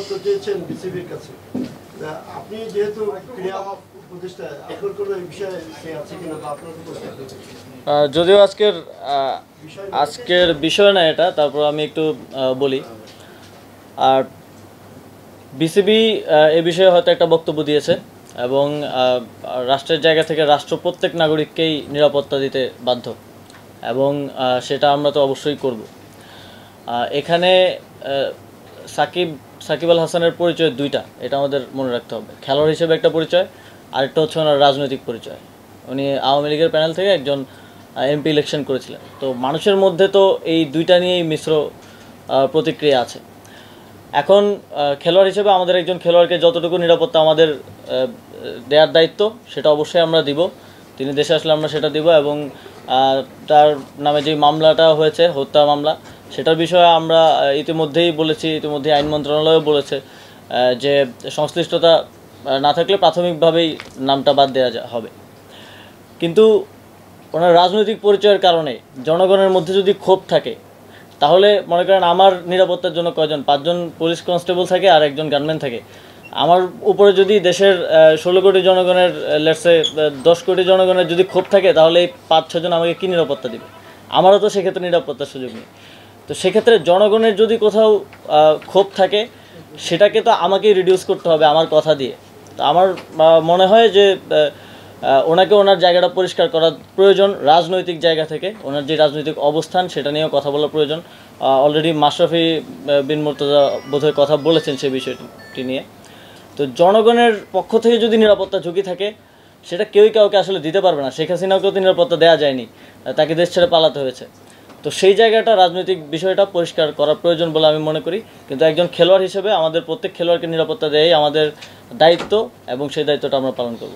নিরাপত্তা চেয়েছেন বিসিবির কাছে, আপনি যেহেতু ক্রীড়া প্রতিষ্ঠা আপনার কোনো বিষয়ে আছে কিনা বা আপনার যদিও আজকের বিষয় না এটা, তারপর আমি একটু বলি। আর বিসিবি এ বিষয়ে হয়তো একটা বক্তব্য দিয়েছে এবং রাষ্ট্রের জায়গা থেকে রাষ্ট্র প্রত্যেক নাগরিককেই নিরাপত্তা দিতে বাধ্য এবং সেটা আমরা তো অবশ্যই করব। এখানে সাকিব আল হাসানের পরিচয় দুইটা, এটা আমাদের মনে রাখতে হবে। খেলোয়াড় হিসেবে একটা পরিচয়, আরেকটা হচ্ছে ওনার রাজনৈতিক পরিচয়। উনি আওয়ামী লীগের প্যানেল থেকে একজন এমপি ইলেকশন করেছিলেন। তো মানুষের মধ্যে তো এই দুইটা নিয়েই মিশ্র প্রতিক্রিয়া আছে। এখন খেলোয়াড় হিসেবে আমাদের একজন খেলোয়াড়কে যতটুকু নিরাপত্তা আমাদের দেওয়ার দায়িত্ব সেটা অবশ্যই আমরা দিব। তিনি দেশে আসলে আমরা সেটা দিব এবং তার নামে যে মামলাটা হয়েছে, হত্যা মামলা, সেটার বিষয়ে আমরা ইতিমধ্যেই বলেছি, ইতিমধ্যেই আইন মন্ত্রণালয়ও বলেছে যে সংশ্লিষ্টতা না থাকলে প্রাথমিকভাবেই নামটা বাদ দেওয়া হবে। কিন্তু ওনার রাজনৈতিক পরিচয়ের কারণে জনগণের মধ্যে যদি ক্ষোভ থাকে, তাহলে মনে করেন আমার নিরাপত্তার জন্য কয়জন, 5 জন পুলিশ কনস্টেবল থাকে আর একজন গানম্যান থাকে। আমার উপরে যদি দেশের 16 কোটি জনগণের, লেটসে 10 কোটি জনগণের যদি ক্ষোভ থাকে, তাহলে এই 5-6 জন আমাকে কী নিরাপত্তা দিবে? আমারও তো সেক্ষেত্রে নিরাপত্তার সুযোগ নেই। তো সেক্ষেত্রে জনগণের যদি কোথাও ক্ষোভ থাকে, সেটাকে তো আমাকেই রিডিউস করতে হবে আমার কথা দিয়ে। তো আমার মনে হয় যে ওনাকে ওনার জায়গাটা পরিষ্কার করা প্রয়োজন রাজনৈতিক জায়গা থেকে। ওনার যে রাজনৈতিক অবস্থান সেটা নিয়েও কথা বলা প্রয়োজন। অলরেডি মাশরাফি বিন মুর্তজা বোধহয় কথা বলেছেন সেই বিষয়টি নিয়ে। তো জনগণের পক্ষ থেকে যদি নিরাপত্তা ঝুঁকি থাকে, সেটা কেউই কাউকে আসলে দিতে পারবে না। শেখ হাসিনাকেও তো নিরাপত্তা দেওয়া যায়নি, তাকে দেশ ছেড়ে পালাতে হয়েছে। তো সেই জায়গাটা, রাজনৈতিক বিষয়টা পরিষ্কার করা প্রয়োজন বলে আমি মনে করি। কিন্তু একজন খেলোয়াড় হিসেবে আমাদের প্রত্যেক খেলোয়াড়কে নিরাপত্তা দেওয়াই আমাদের দায়িত্ব এবং সেই দায়িত্বটা আমরা পালন করব।